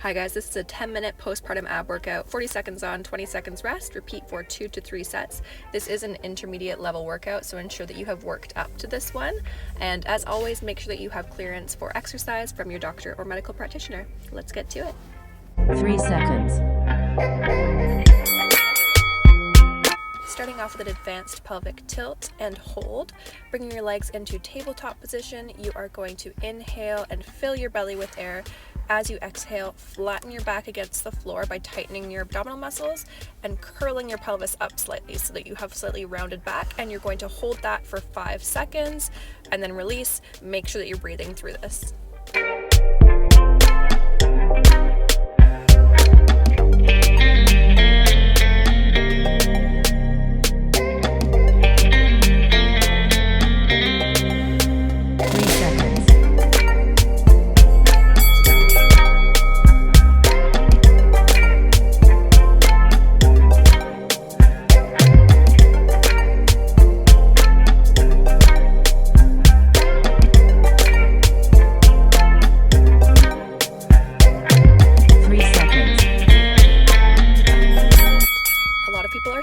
Hi guys, this is a 10-minute postpartum ab workout, 40 seconds on, 20 seconds rest, repeat for 2 to 3 sets. This is an intermediate level workout, so ensure that you have worked up to this one. And as always, make sure that you have clearance for exercise from your doctor or medical practitioner. Let's get to it. 3 seconds. Starting off with an advanced pelvic tilt and hold. Bringing your legs into tabletop position, you are going to inhale and fill your belly with air. As you exhale, flatten your back against the floor by tightening your abdominal muscles and curling your pelvis up slightly so that you have slightly rounded back, and you're going to hold that for 5 seconds and then release. Make sure that you're breathing through this.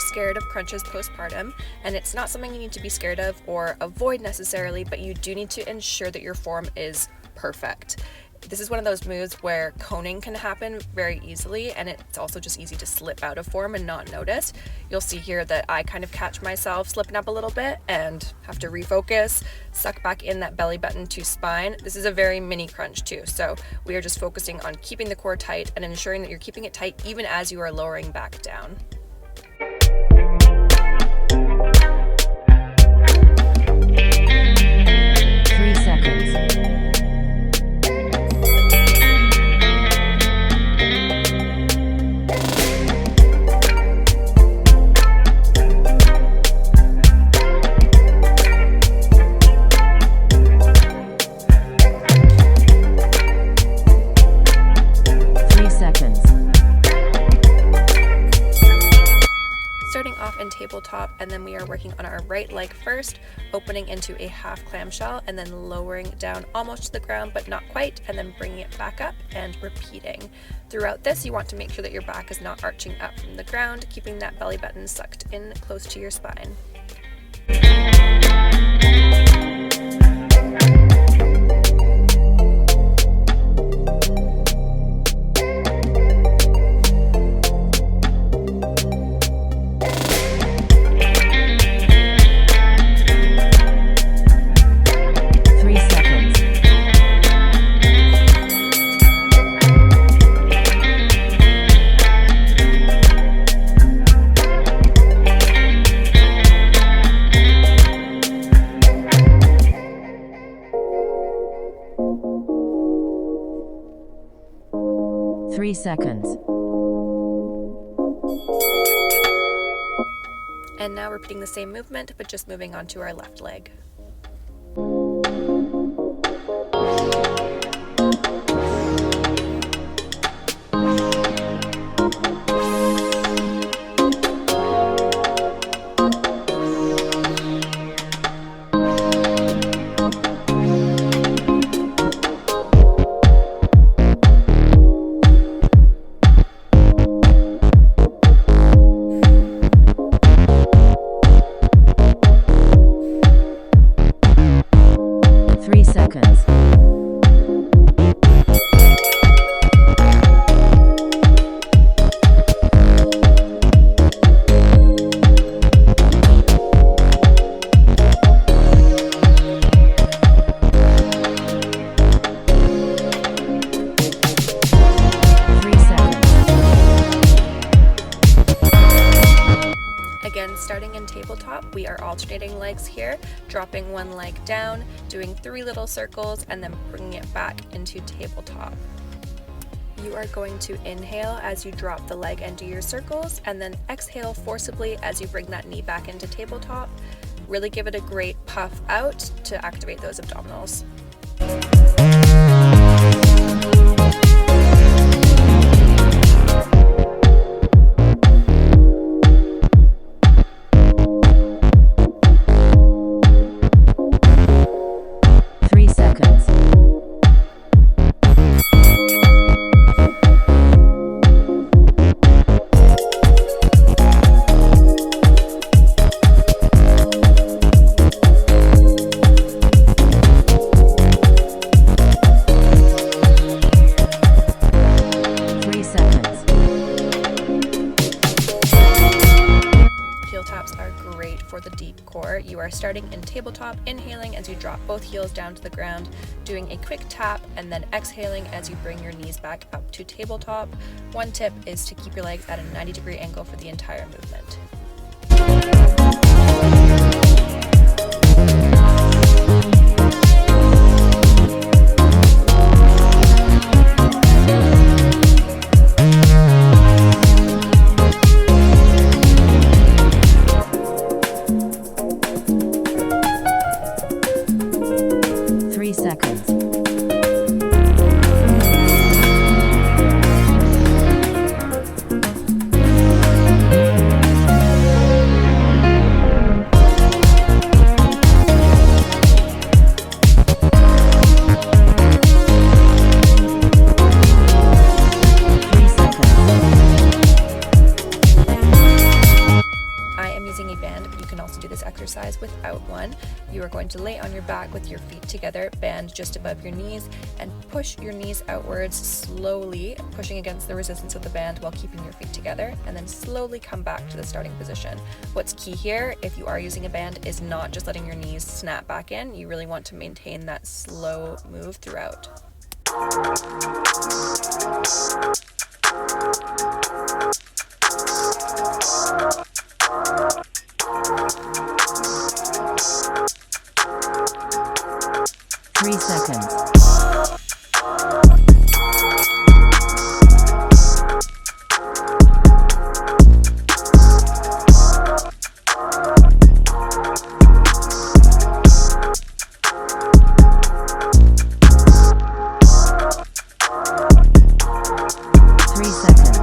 Scared of crunches postpartum, and it's not something you need to be scared of or avoid necessarily, but you do need to ensure that your form is perfect. This is one of those moves where coning can happen very easily, and it's also just easy to slip out of form and not notice. You'll see here that I kind of catch myself slipping up a little bit and have to refocus, suck back in that belly button to spine. This is a very mini crunch too, so we are just focusing on keeping the core tight and ensuring that you're keeping it tight even as you are lowering back down. 3 seconds. Starting off in tabletop, and then we are working on our right leg first, opening into a half clamshell and then lowering down almost to the ground but not quite, and then bringing it back up and repeating. Throughout this, you want to make sure that your back is not arching up from the ground, keeping that belly button sucked in close to your spine. 3 seconds. And now repeating the same movement, but just moving on to our left leg. Again, starting in tabletop, we are alternating legs here, dropping one leg down, doing 3 little circles, and then bringing it back into tabletop. You are going to inhale as you drop the leg into your circles, and then exhale forcibly as you bring that knee back into tabletop. Really give it a great puff out to activate those abdominals. 3 seconds. starting in tabletop, inhaling as you drop both heels down to the ground, doing a quick tap, and then exhaling as you bring your knees back up to tabletop. One tip is to keep your legs at a 90-degree angle for the entire movement. 3 seconds. 3 seconds. I am using a band, but you can also do this exercise without one. You are going to lay on your back with your feet together, band just above your knees, and push your knees outwards slowly, pushing against the resistance of the band while keeping your feet together, and then slowly come back to the starting position. What's key here, if you are using a band, is not just letting your knees snap back in. You really want to maintain that slow move throughout. 3 seconds. 3 seconds.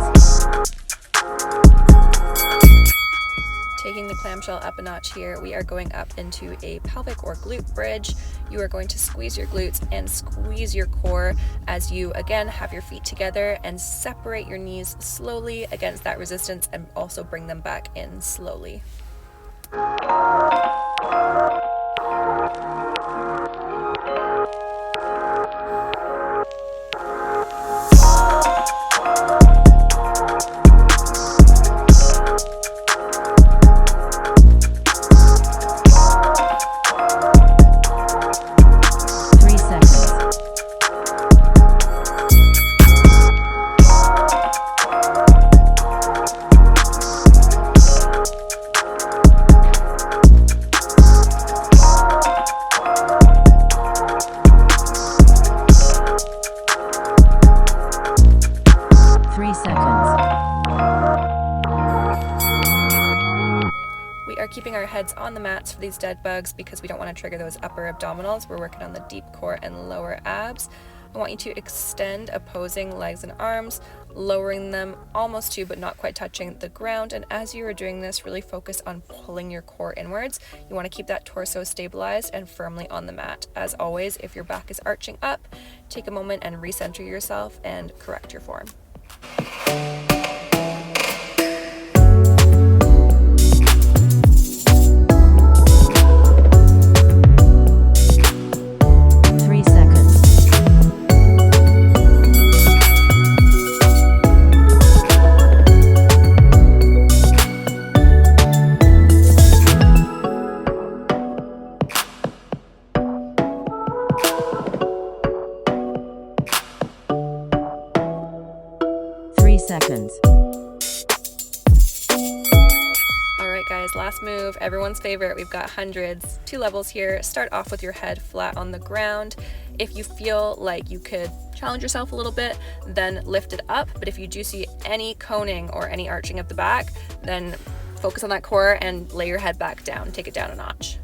Taking the clamshell up a notch here, we are going up into a pelvic or glute bridge. You are going to squeeze your glutes and squeeze your core as you again have your feet together and separate your knees slowly against that resistance, and also bring them back in slowly. 3 seconds. 3 seconds. We are keeping our heads on the mats for these dead bugs because we don't want to trigger those upper abdominals. We're working on the deep core and lower abs. I want you to extend opposing legs and arms, lowering them almost to but not quite touching the ground. And as you are doing this, really focus on pulling your core inwards. You want to keep that torso stabilized and firmly on the mat. As always, if your back is arching up, take a moment and recenter yourself and correct your form. 3 seconds. 3 seconds. All right, guys, last move, everyone's favorite. We've got hundreds, 2 levels here. Start off with your head flat on the ground. If you feel like you could challenge yourself a little bit, then lift it up. But if you do see any coning or any arching of the back, then focus on that core and lay your head back down. Take it down a notch.